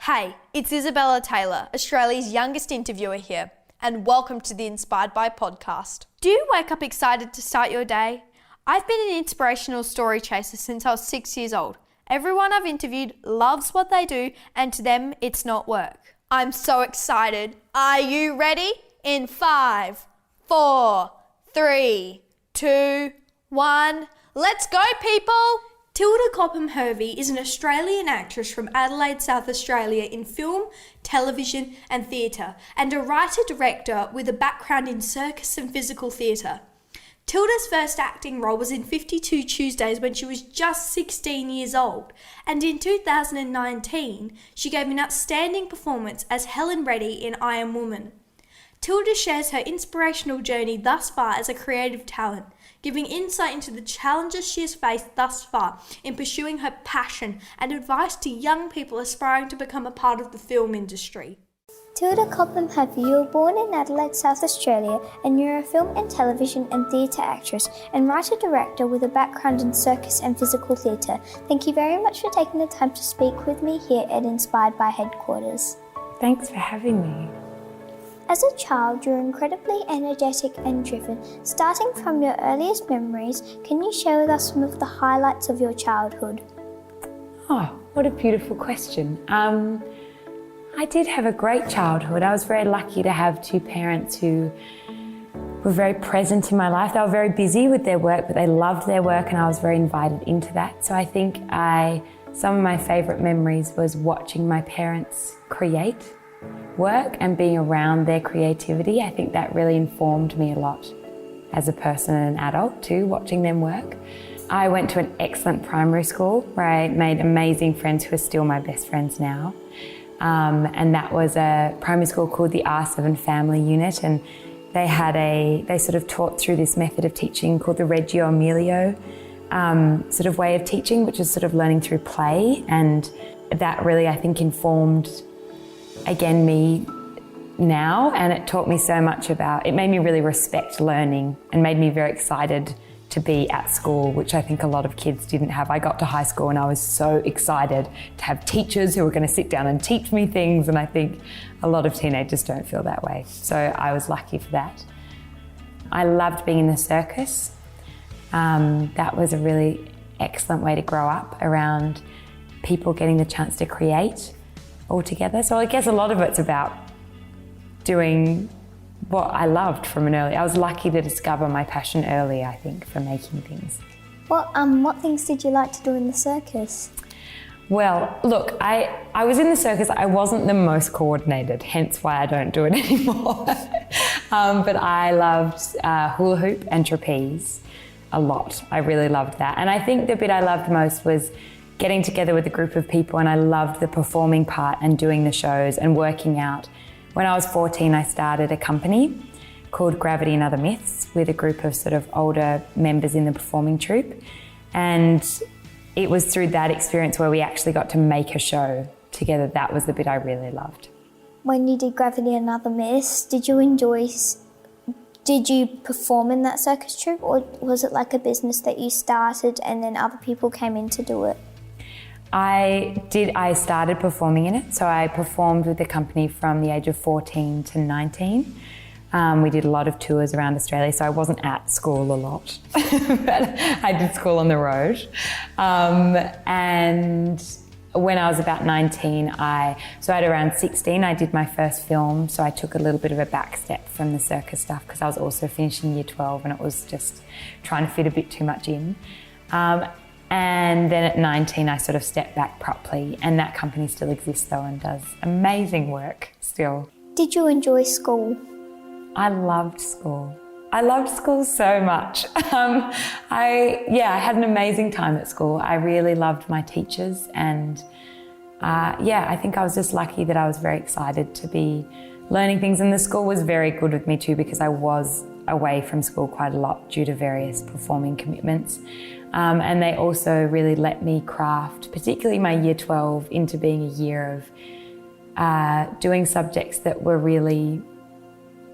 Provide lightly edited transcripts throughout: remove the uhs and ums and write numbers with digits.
Hey, it's Isabella Taylor, Australia's youngest interviewer here, and welcome to the Inspired By podcast. Do you wake up excited to start your day? I've been an inspirational story chaser since I was 6 years old. Everyone I've interviewed loves what they do, and to them, it's not work. I'm so excited. Are you ready? In 5, 4, 3, 2, 1, let's go, people! Tilda Cobham-Hervey is an Australian actress from Adelaide, South Australia in film, television and theatre, and a writer-director with a background in circus and physical theatre. Tilda's first acting role was in 52 Tuesdays when she was just 16 years old, and in 2019 she gave an outstanding performance as Helen Reddy in I Am Woman. Tilda shares her inspirational journey thus far as a creative talent, giving insight into the challenges she has faced thus far in pursuing her passion and advice to young people aspiring to become a part of the film industry. Tilda Cobham-Hervey, you were born in Adelaide, South Australia, and you're a film and television and theatre actress and writer-director with a background in circus and physical theatre. Thank you very much for taking the time to speak with me here at Inspired By Headquarters. Thanks for having me. As a child, you're incredibly energetic and driven. Starting from your earliest memories, can you share with us some of the highlights of your childhood? Oh, what a beautiful question. I did have a great childhood. I was very lucky to have two parents who were very present in my life. They were very busy with their work, but they loved their work and I was very invited into that. So I think some of my favourite memories was watching my parents create work and being around their creativity. I think that really informed me a lot as a person and an adult too, watching them work. I went to an excellent primary school where I made amazing friends who are still my best friends now. And that was a primary school called the R7 Family Unit, and they sort of taught through this method of teaching called the Reggio Emilio sort of way of teaching, which is sort of learning through play, and that really I think informed again me now, and it taught me so much it made me really respect learning and made me very excited to be at school, which I think a lot of kids didn't have. I got to high school and I was so excited to have teachers who were going to sit down and teach me things, and I think a lot of teenagers don't feel that way. So I was lucky for that. I loved being in the circus. That was a really excellent way to grow up around people getting the chance to create all together. So I guess a lot of it's about doing what I loved from an early. I was lucky to discover my passion early, I think, for making things. What things did you like to do in the circus? Well, look, I was in the circus. I wasn't the most coordinated, hence why I don't do it anymore. But I loved hula hoop and trapeze a lot. I really loved that. And I think the bit I loved most was getting together with a group of people, and I loved the performing part and doing the shows and working out. When I was 14, I started a company called Gravity and Other Myths with a group of sort of older members in the performing troupe. And it was through that experience where we actually got to make a show together. That was the bit I really loved. When you did Gravity and Other Myths, did you perform in that circus troupe, or was it like a business that you started and then other people came in to do it? I started performing in it. So I performed with the company from the age of 14 to 19. We did a lot of tours around Australia, so I wasn't at school a lot, but I did school on the road. And when I was about 19, at around 16, I did my first film. So I took a little bit of a back step from the circus stuff because I was also finishing year 12 and it was just trying to fit a bit too much in. And then at 19, I sort of stepped back properly, and that company still exists though and does amazing work still. Did you enjoy school? I loved school. I loved school so much. I had an amazing time at school. I really loved my teachers, and I think I was just lucky that I was very excited to be learning things, and the school was very good with me too because I was away from school quite a lot due to various performing commitments. And they also really let me craft, particularly my year 12, into being a year of doing subjects that were really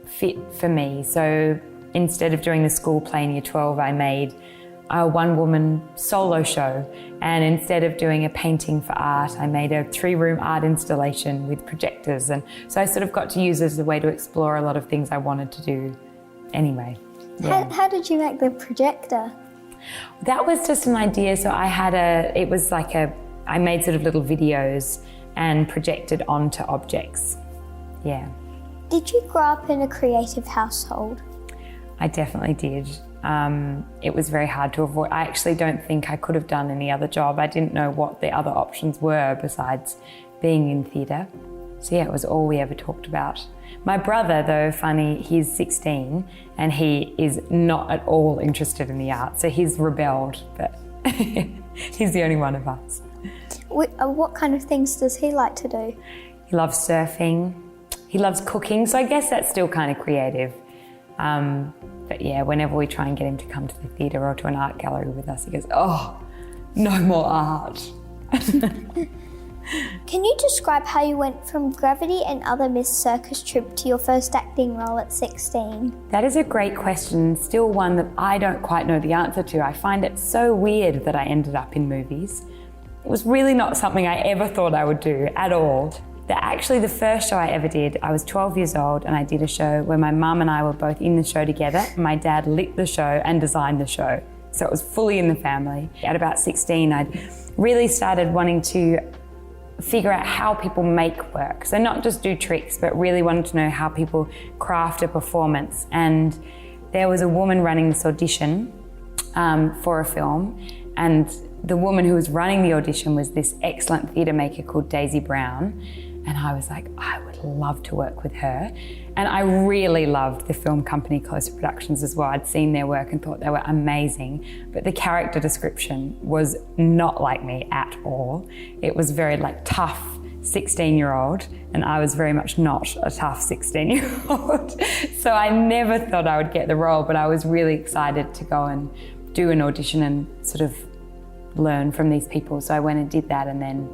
fit for me. So instead of doing the school play in year 12, I made a one-woman solo show, and instead of doing a painting for art, I made a 3-room art installation with projectors, and so I sort of got to use it as a way to explore a lot of things I wanted to do anyway. Yeah. How did you make the projector? That was just an idea. So I made sort of little videos and projected onto objects. Yeah. Did you grow up in a creative household? I definitely did. It was very hard to avoid. I actually don't think I could have done any other job. I didn't know what the other options were besides being in theatre. So yeah, it was all we ever talked about. My brother, though, funny, he's 16 and he is not at all interested in the arts. So he's rebelled, but he's the only one of us. What kind of things does he like to do? He loves surfing. He loves cooking. So I guess that's still kind of creative. But yeah, whenever we try and get him to come to the theatre or to an art gallery with us, he goes, "Oh, no more art." Can you describe how you went from Gravity and other Miss Circus troupe to your first acting role at 16? That is a great question, still one that I don't quite know the answer to. I find it so weird that I ended up in movies. It was really not something I ever thought I would do at all. Actually, the first show I ever did, I was 12 years old and I did a show where my mum and I were both in the show together. My dad lit the show and designed the show. So it was fully in the family. At about 16, I'd really started wanting to figure out how people make work. So not just do tricks, but really wanted to know how people craft a performance. And there was a woman running this audition for a film, and the woman who was running the audition was this excellent theatre maker called Daisy Brown. And I was like, I would love to work with her. And I really loved the film company Closer Productions as well. I'd seen their work and thought they were amazing, but the character description was not like me at all. It was very tough 16-year-old, and I was very much not a tough 16-year-old. So I never thought I would get the role, but I was really excited to go and do an audition and sort of learn from these people. So I went and did that, and then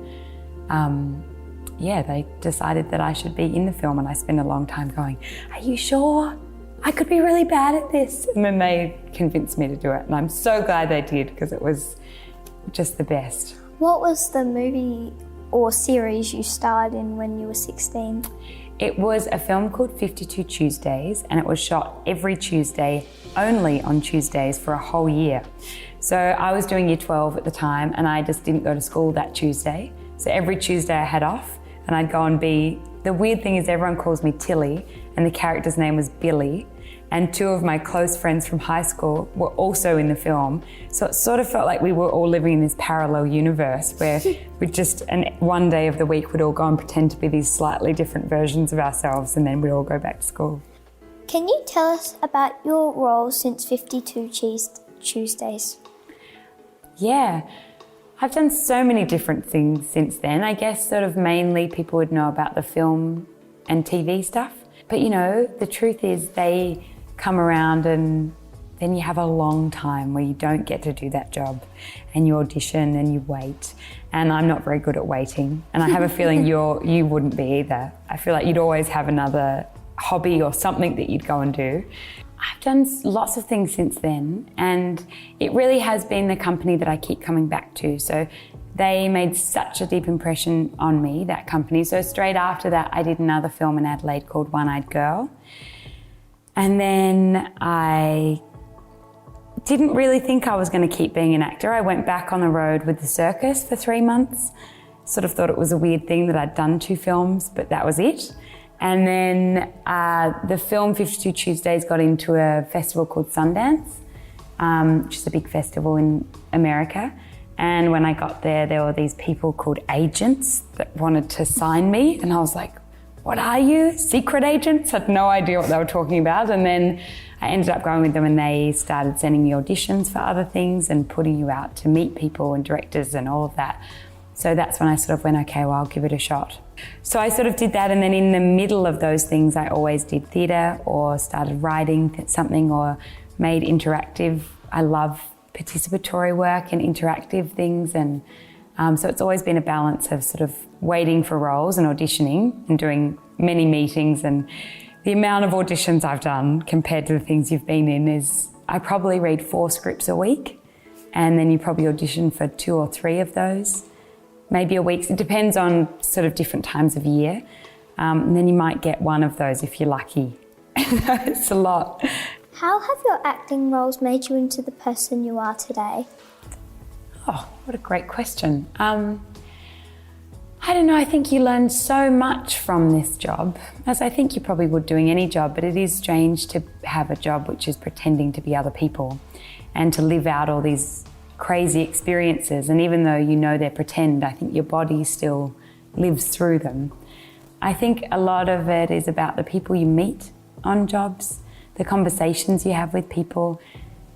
they decided that I should be in the film, and I spent a long time going, "Are you sure? I could be really bad at this." And then they convinced me to do it, and I'm so glad they did, because it was just the best. What was the movie or series you starred in when you were 16? It was a film called 52 Tuesdays, and it was shot every Tuesday, only on Tuesdays for a whole year. So I was doing year 12 at the time, and I just didn't go to school that Tuesday. So every Tuesday I had off, and I'd go and be, the weird thing is everyone calls me Tilly, and the character's name was Billy, and 2 of my close friends from high school were also in the film. So it sort of felt like we were all living in this parallel universe where we just, and one day of the week we'd all go and pretend to be these slightly different versions of ourselves, and then we'd all go back to school. Can you tell us about your role since 52 Tuesdays? Yeah. I've done so many different things since then. I guess sort of mainly people would know about the film and TV stuff. But the truth is they come around and then you have a long time where you don't get to do that job, and you audition and you wait. And I'm not very good at waiting. And I have a feeling you wouldn't be either. I feel like you'd always have another hobby or something that you'd go and do. I've done lots of things since then, and it really has been the company that I keep coming back to. So they made such a deep impression on me, that company. So straight after that, I did another film in Adelaide called One-Eyed Girl. And then I didn't really think I was going to keep being an actor. I went back on the road with the circus for 3 months. Sort of thought it was a weird thing that I'd done 2 films, but that was it. And then the film 52 Tuesdays got into a festival called Sundance, which is a big festival in America. And when I got there were these people called agents that wanted to sign me. And I was like, what are you? Secret agents? Had no idea what they were talking about. And then I ended up going with them, and they started sending me auditions for other things and putting you out to meet people and directors and all of that. So that's when I sort of went, okay, well, I'll give it a shot. So I sort of did that, and then in the middle of those things, I always did theatre or started writing something or made interactive. I love participatory work and interactive things, and so it's always been a balance of sort of waiting for roles and auditioning and doing many meetings. And the amount of auditions I've done compared to the things you've been in is, I probably read 4 scripts a week. and then you probably audition for 2 or 3 of those, maybe a week. It depends on sort of different times of year. And then you might get 1 of those if you're lucky. It's a lot. How have your acting roles made you into the person you are today? Oh, what a great question. I don't know, I think you learn so much from this job, as I think you probably would doing any job, but it is strange to have a job which is pretending to be other people and to live out all these crazy experiences. And even though you know they're pretend, I think your body still lives through them. I think a lot of it is about the people you meet on jobs, the conversations you have with people,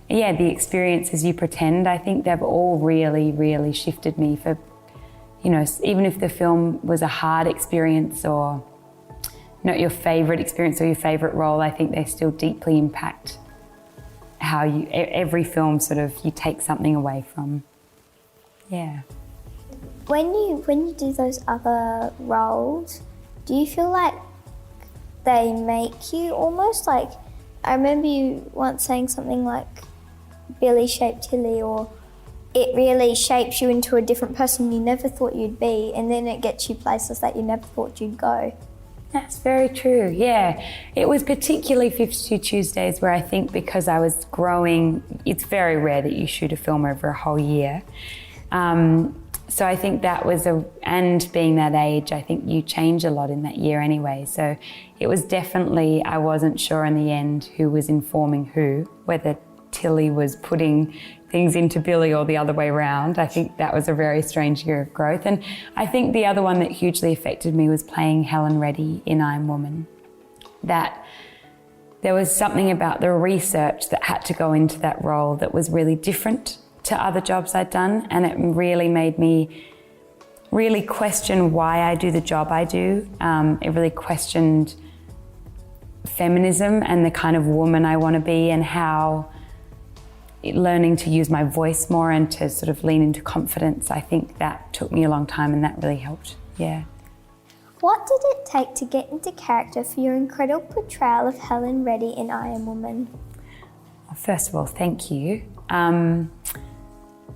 the experiences you pretend. I think they've all really, really shifted me for, even if the film was a hard experience or not your favourite experience or your favourite role, I think they still deeply impact how every film sort of, you take something away from. Yeah. When you do those other roles, do you feel like they make you almost like, I remember you once saying something like Billy shaped Tilly, or it really shapes you into a different person you never thought you'd be, and then it gets you places that you never thought you'd go. That's very true, yeah. It was particularly 52 Tuesdays where I think because I was growing, it's very rare that you shoot a film over a whole year. So I think that was and being that age, I think you change a lot in that year anyway. So it was definitely, I wasn't sure in the end who was informing who, whether Tilly was putting things into Billy or the other way around. I think that was a very strange year of growth. And I think the other one that hugely affected me was playing Helen Reddy in I Am Woman. That there was something about the research that had to go into that role that was really different to other jobs I'd done, and it really made me really question why I do the job I do. It really questioned feminism and the kind of woman I want to be, and how learning to use my voice more and to sort of lean into confidence. I think that took me a long time, and that really helped, yeah. What did it take to get into character for your incredible portrayal of Helen Reddy in I Am Woman? First of all, thank you.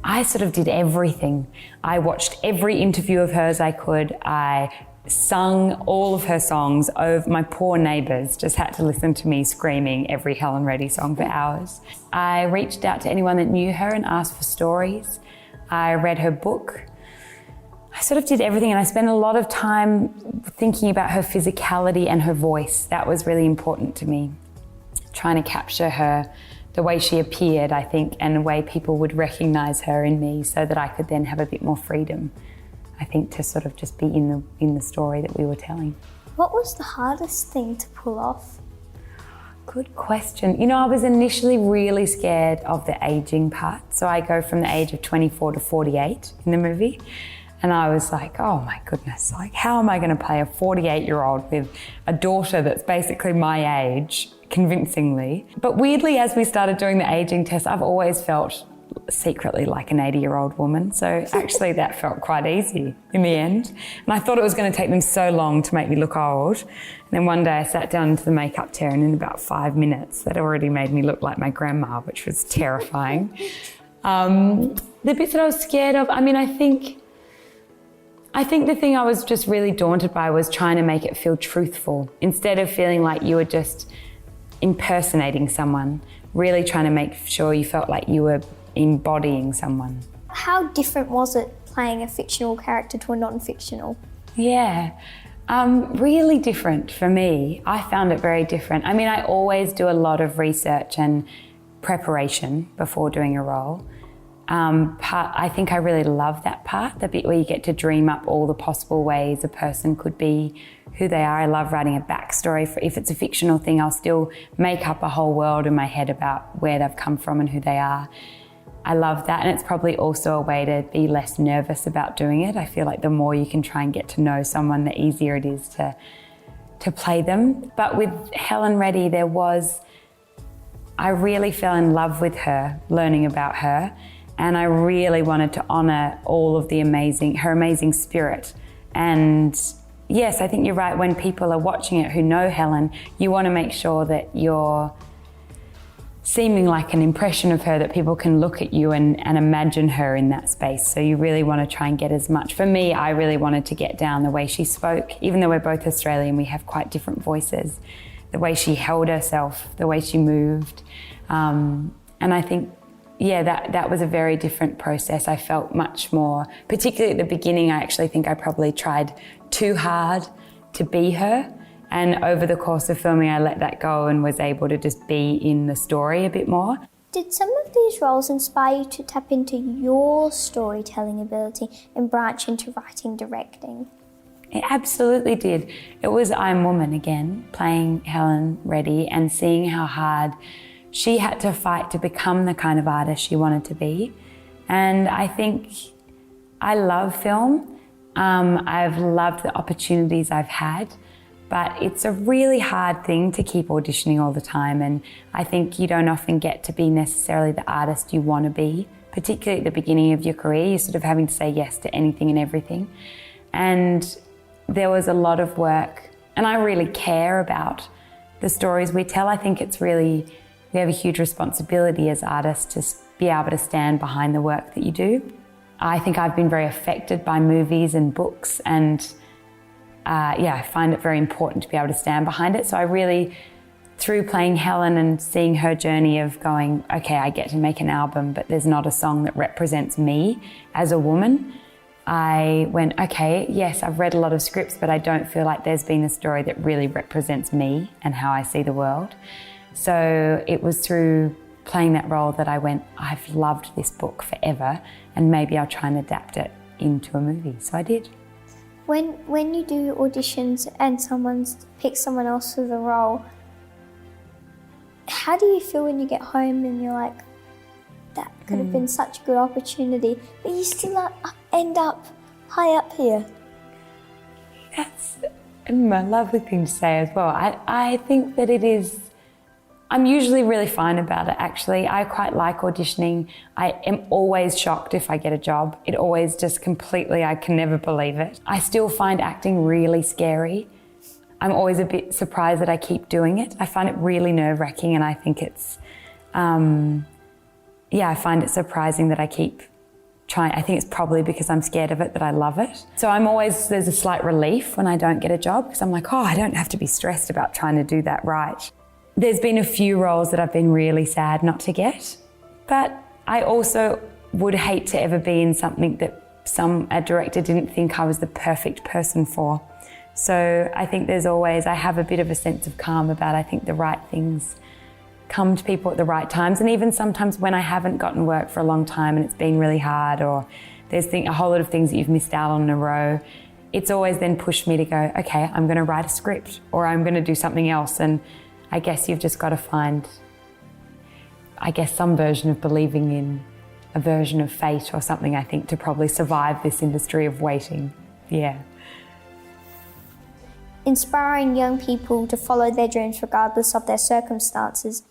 I sort of did everything. I watched every interview of hers I could. I sung all of her songs. My poor neighbours just had to listen to me screaming every Helen Reddy song for hours. I reached out to anyone that knew her and asked for stories. I read her book. I sort of did everything, and I spent a lot of time thinking about her physicality and her voice. That was really important to me. Trying to capture her, the way she appeared, I think, and the way people would recognise her in me, so that I could then have a bit more freedom, I think, to sort of just be in the story that we were telling. What was the hardest thing to pull off? Good question. I was initially really scared of the ageing part. So I go from the age of 24 to 48 in the movie. And I was like, oh my goodness, like how am I going to play a 48-year-old with a daughter that's basically my age convincingly? But weirdly, as we started doing the ageing test, I've always felt secretly like an 80-year-old woman. So actually that felt quite easy in the end. And I thought it was going to take them so long to make me look old. And then one day I sat down into the makeup chair, and in about 5 minutes that already made me look like my grandma, which was terrifying. The bits that I was scared of, I think the thing I was just really daunted by was trying to make it feel truthful. Instead of feeling like you were just impersonating someone, really trying to make sure you felt like you were embodying someone. How different was it playing a fictional character to a non-fictional? Yeah, really different for me. I found it very different. I always do a lot of research and preparation before doing a role. I think I really love that part, the bit where you get to dream up all the possible ways a person could be who they are. I love writing a backstory. If it's a fictional thing, I'll still make up a whole world in my head about where they've come from and who they are. I love that, and it's probably also a way to be less nervous about doing it. I feel like the more you can try and get to know someone, the easier it is to play them. But with Helen Reddy, I really fell in love with her, learning about her. And I really wanted to honour all of her amazing spirit. And yes, I think you're right. When people are watching it who know Helen, you want to make sure that you're seeming like an impression of her that people can look at you and imagine her in that space. So you really want to try and get as much. For me, I really wanted to get down the way she spoke. Even though we're both Australian, we have quite different voices. The way she held herself, the way she moved. And I think, yeah, that was a very different process. I felt much more, particularly at the beginning, I actually think I probably tried too hard to be her. And over the course of filming, I let that go and was able to just be in the story a bit more. Did some of these roles inspire you to tap into your storytelling ability and branch into writing, directing? It absolutely did. It was I'm Woman again, playing Helen Reddy and seeing how hard she had to fight to become the kind of artist she wanted to be. And I think I love film. I've loved the opportunities I've had. But it's a really hard thing to keep auditioning all the time, and I think you don't often get to be necessarily the artist you want to be, particularly at the beginning of your career. You're sort of having to say yes to anything and everything. And there was a lot of work, and I really care about the stories we tell. I think we have a huge responsibility as artists to be able to stand behind the work that you do. I think I've been very affected by movies and books, and I find it very important to be able to stand behind it. So I really, through playing Helen and seeing her journey of going, okay, I get to make an album, but there's not a song that represents me as a woman, I went, okay, yes, I've read a lot of scripts, but I don't feel like there's been a story that really represents me and how I see the world. So it was through playing that role that I went, I've loved this book forever, and maybe I'll try and adapt it into a movie. So I did. When you do auditions and someone picks someone else for the role, how do you feel when you get home and you're like, that could have been such a good opportunity, but you still end up high up here? That's a lovely thing to say as well. I think that it is, I'm usually really fine about it actually. I quite like auditioning. I am always shocked if I get a job. It always just completely, I can never believe it. I still find acting really scary. I'm always a bit surprised that I keep doing it. I find it really nerve-wracking, and I think it's, I find it surprising that I keep trying. I think it's probably because I'm scared of it that I love it. So there's a slight relief when I don't get a job, because I'm like, oh, I don't have to be stressed about trying to do that right. There's been a few roles that I've been really sad not to get, but I also would hate to ever be in something that a director didn't think I was the perfect person for. So I think I have a bit of a sense of calm about, I think the right things come to people at the right times. And even sometimes when I haven't gotten work for a long time and it's been really hard, or there's a whole lot of things that you've missed out on in a row, it's always then pushed me to go, okay, I'm going to write a script, or I'm going to do something else. And I guess you've just got to find, some version of believing in a version of fate or something, I think, to probably survive this industry of waiting. Yeah. Inspiring young people to follow their dreams regardless of their circumstances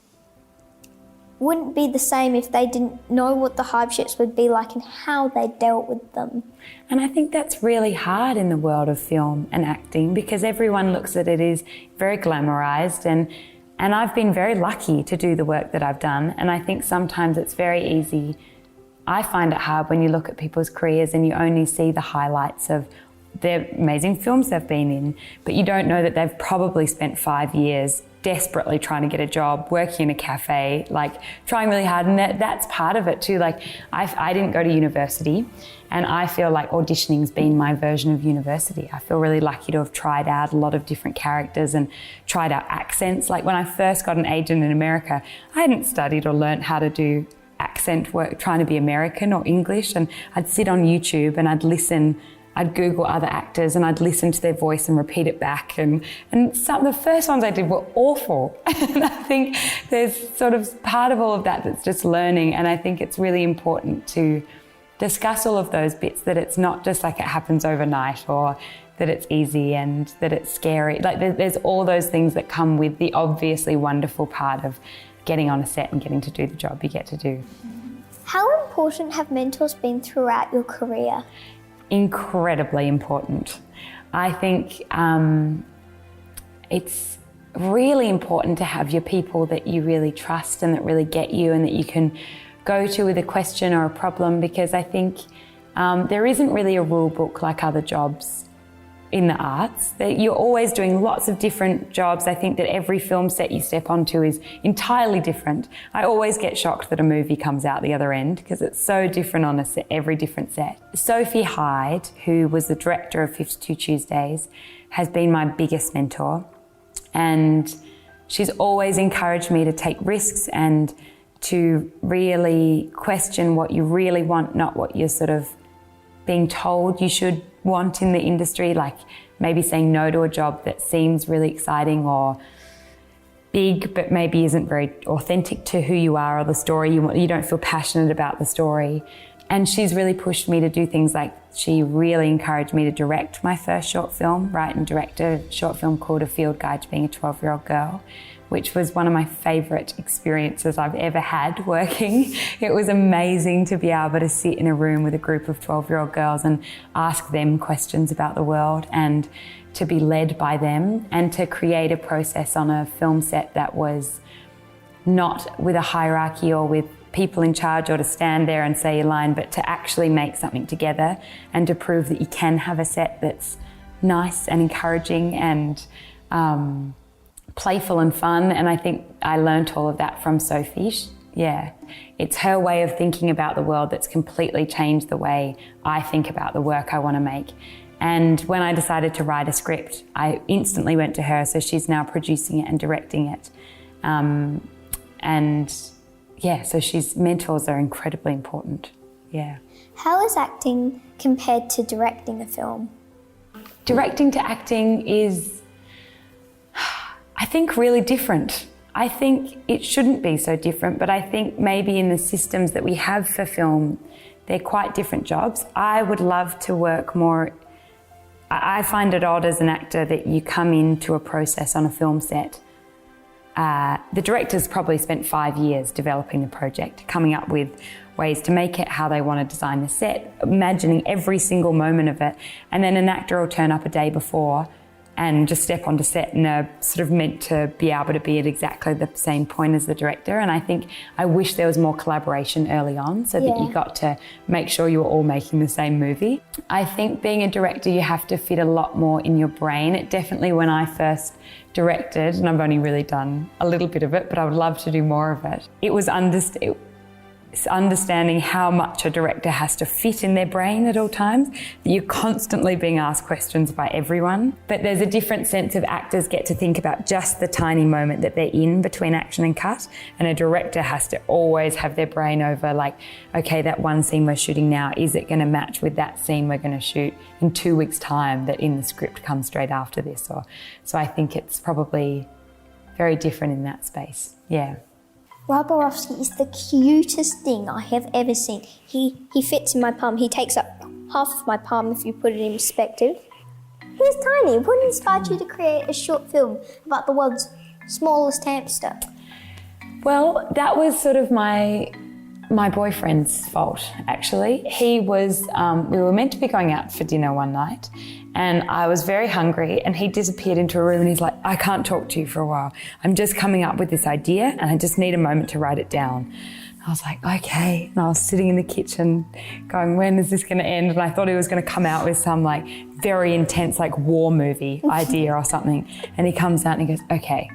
wouldn't be the same if they didn't know what the hardships would be like and how they dealt with them. And I think that's really hard in the world of film and acting, because everyone looks at it as very glamorized, and I've been very lucky to do the work that I've done. And I think sometimes it's very easy. I find it hard when you look at people's careers and you only see the highlights of the amazing films they've been in, but you don't know that they've probably spent 5 years desperately trying to get a job, working in a cafe, trying really hard. And that's part of it too. I didn't go to university, and I feel like auditioning's been my version of university. I feel really lucky to have tried out a lot of different characters and tried out accents. Like when I first got an agent in America, I hadn't studied or learnt how to do accent work, trying to be American or English. And I'd sit on YouTube and I'd Google other actors and I'd listen to their voice and repeat it back. And the first ones I did were awful. And I think there's sort of part of all of that that's just learning. And I think it's really important to discuss all of those bits, that it's not just like it happens overnight, or that it's easy and that it's scary. There's all those things that come with the obviously wonderful part of getting on a set and getting to do the job you get to do. How important have mentors been throughout your career? Incredibly important. I think it's really important to have your people that you really trust and that really get you and that you can go to with a question or a problem, because I think there isn't really a rule book like other jobs in the arts. That you're always doing lots of different jobs. I think that every film set you step onto is entirely different. I always get shocked that a movie comes out the other end because it's so different on a set, every different set. Sophie Hyde, who was the director of 52 Tuesdays, has been my biggest mentor, and she's always encouraged me to take risks and to really question what you really want, not what you're sort of being told you should want in the industry, like maybe saying no to a job that seems really exciting or big but maybe isn't very authentic to who you are or the story you want. You don't feel passionate about the story. And she's really pushed me to do things like she really encouraged me to direct my first short film, write and direct a short film called A Field Guide to Being a 12-Year-Old Girl, which was one of my favourite experiences I've ever had working. It was amazing to be able to sit in a room with a group of 12-year-old girls and ask them questions about the world and to be led by them and to create a process on a film set that was not with a hierarchy or with people in charge or to stand there and say your line, but to actually make something together and to prove that you can have a set that's nice and encouraging and playful and fun. And I think I learnt all of that from Sophie. Yeah, it's her way of thinking about the world that's completely changed the way I think about the work I want to make. And when I decided to write a script, I instantly went to her, so she's now producing it and directing it. And yeah, so mentors are incredibly important. Yeah. How is acting compared to directing a film? Directing to acting is, I think, really different. I think it shouldn't be so different, but I think maybe in the systems that we have for film, they're quite different jobs. I would love to work more. I find it odd as an actor that you come into a process on a film set. The director's probably spent 5 years developing the project, coming up with ways to make it, how they want to design the set, imagining every single moment of it, and then an actor will turn up a day before and just step onto set and are sort of meant to be able to be at exactly the same point as the director. And I wish there was more collaboration early on so that you got to make sure you were all making the same movie. I think being a director, you have to fit a lot more in your brain. It definitely, when I first directed, and I've only really done a little bit of it, but I would love to do more of it. It was understanding how much a director has to fit in their brain at all times, that you're constantly being asked questions by everyone. But there's a different sense of actors get to think about just the tiny moment that they're in between action and cut, and a director has to always have their brain over like, okay, that one scene we're shooting now, is it going to match with that scene we're going to shoot in 2 weeks' time that in the script comes straight after this? So I think it's probably very different in that space, yeah. Rob Borowski is the cutest thing I have ever seen. He fits in my palm. He takes up half of my palm if you put it in perspective. He's tiny. What inspired you to create a short film about the world's smallest hamster? Well, that was sort of my boyfriend's fault, actually. He was, we were meant to be going out for dinner one night, and I was very hungry, and he disappeared into a room and he's like, I can't talk to you for a while. I'm just coming up with this idea and I just need a moment to write it down. I was like, okay. And I was sitting in the kitchen going, when is this going to end? And I thought he was going to come out with some like very intense like war movie idea or something. And he comes out and he goes, okay,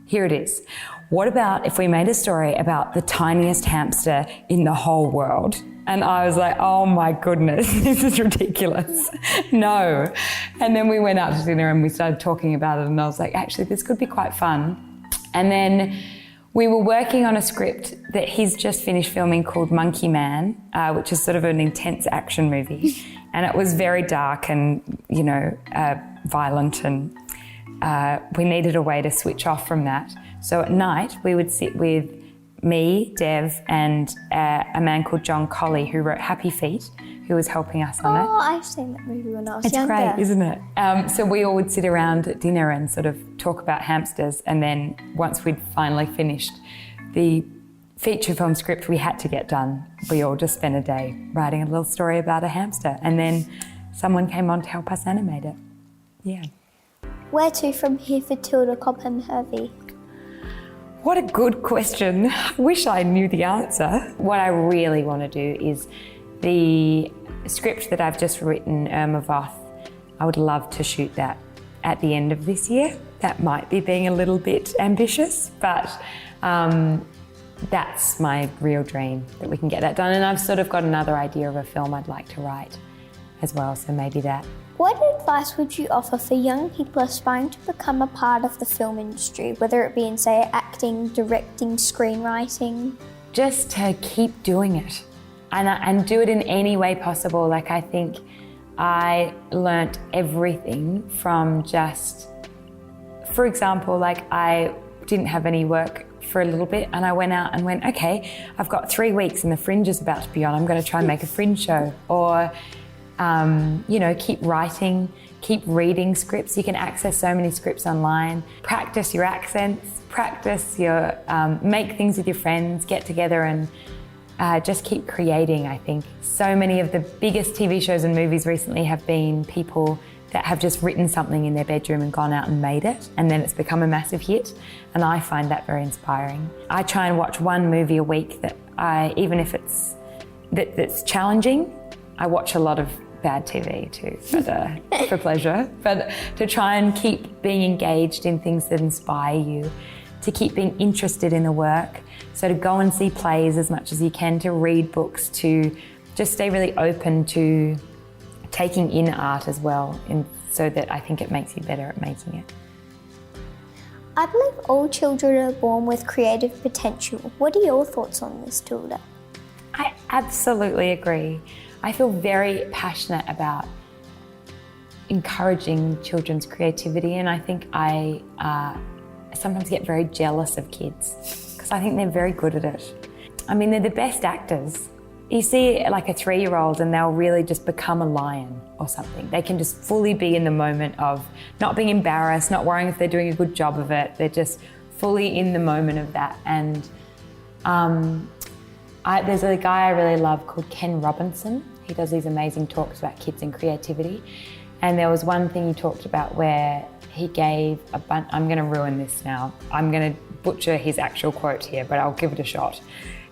here it is. What about if we made a story about the tiniest hamster in the whole world? And I was like, oh my goodness, this is ridiculous. No. And then we went out to dinner and we started talking about it, and I was like, actually, this could be quite fun. And then we were working on a script that he's just finished filming called Monkey Man, which is sort of an intense action movie. And it was very dark and, violent, and we needed a way to switch off from that. So at night, we would sit with me, Dev, and a man called John Colley, who wrote Happy Feet, who was helping us on it. Oh, I've seen that movie when I was younger. It's great, isn't it? So we all would sit around at dinner and sort of talk about hamsters, and then once we'd finally finished the feature film script we had to get done, we all just spent a day writing a little story about a hamster, and then someone came on to help us animate it. Yeah. Where to from here for Tilda Cobham-Hervey? What a good question. I wish I knew the answer. What I really want to do is the script that I've just written, Irma Voth, I would love to shoot that at the end of this year. That might be being a little bit ambitious, but that's my real dream, that we can get that done. And I've sort of got another idea of a film I'd like to write as well, so maybe that. What advice would you offer for young people aspiring to become a part of the film industry, whether it be in, say, acting, directing, screenwriting? Just to keep doing it and do it in any way possible. Like, I think I learnt everything from just, for example, like I didn't have any work for a little bit and I went out and went, okay, I've got 3 weeks and the Fringe is about to be on, I'm going to try and make a Fringe show. Or keep writing, keep reading scripts. You can access so many scripts online. Practice your accents, make things with your friends, get together and just keep creating, I think. So many of the biggest TV shows and movies recently have been people that have just written something in their bedroom and gone out and made it, and then it's become a massive hit, and I find that very inspiring. I try and watch one movie a week that even if that's challenging. I watch a lot of bad TV too, but, for pleasure, but to try and keep being engaged in things that inspire you, to keep being interested in the work, so to go and see plays as much as you can, to read books, to just stay really open to taking in art as well, and so that I think it makes you better at making it. I believe all children are born with creative potential. What are your thoughts on this, Tilda? I absolutely agree. I feel very passionate about encouraging children's creativity, and I think I sometimes get very jealous of kids because I think they're very good at it. I mean, they're the best actors. You see like a 3-year-old and they'll really just become a lion or something. They can just fully be in the moment of not being embarrassed, not worrying if they're doing a good job of it. They're just fully in the moment of that. And there's a guy I really love called Ken Robinson. He does these amazing talks about kids and creativity. And there was one thing he talked about where he gave a bunch, I'm going to ruin this now. I'm going to butcher his actual quote here, but I'll give it a shot.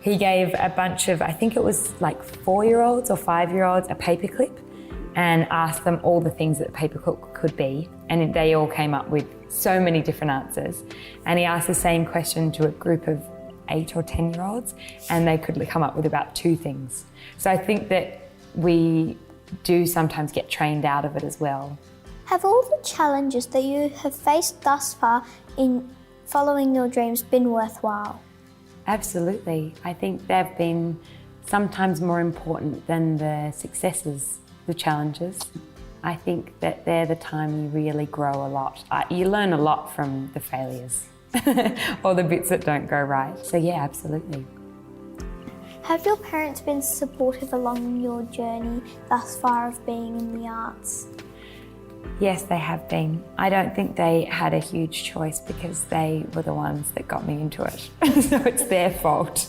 He gave a bunch of, I think it was like 4-year-olds or 5-year-olds, a paperclip and asked them all the things that the paperclip could be. And they all came up with so many different answers. And he asked the same question to a group of 8 or 10-year-olds and they could come up with about 2 things. So I think that we do sometimes get trained out of it as well. Have all the challenges that you have faced thus far in following your dreams been worthwhile? Absolutely. I think they've been sometimes more important than the successes, the challenges. I think that they're the time you really grow a lot. You learn a lot from the failures or the bits that don't go right. So yeah, absolutely. Have your parents been supportive along your journey thus far of being in the arts? Yes, they have been. I don't think they had a huge choice because they were the ones that got me into it. So it's their fault.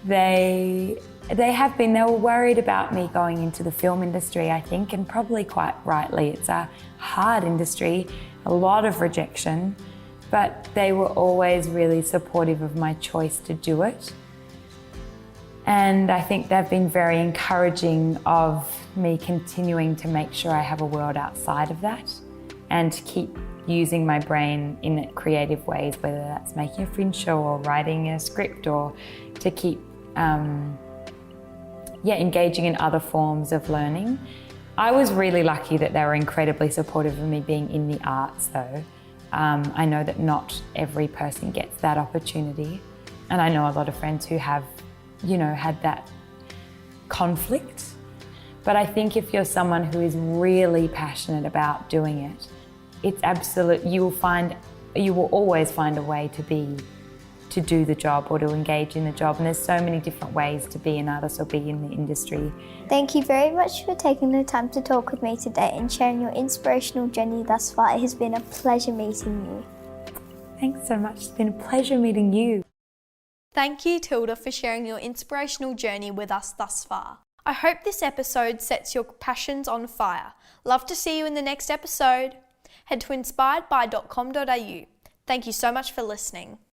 They have been. They were worried about me going into the film industry, I think, and probably quite rightly. It's a hard industry, a lot of rejection, but they were always really supportive of my choice to do it. And I think they've been very encouraging of me continuing to make sure I have a world outside of that and to keep using my brain in creative ways, whether that's making a Fringe show or writing a script, or to keep engaging in other forms of learning. I was really lucky that they were incredibly supportive of me being in the arts though. I know that not every person gets that opportunity, and I know a lot of friends who have had that conflict. But I think if you're someone who is really passionate about doing it, it's absolute, you will always find a way to do the job or to engage in the job. And there's so many different ways to be an artist or be in the industry. Thank you very much for taking the time to talk with me today and sharing your inspirational journey thus far. It has been a pleasure meeting you. Thanks so much. It's been a pleasure meeting you. Thank you, Tilda, for sharing your inspirational journey with us thus far. I hope this episode sets your passions on fire. Love to see you in the next episode. head to inspiredby.com.au. Thank you so much for listening.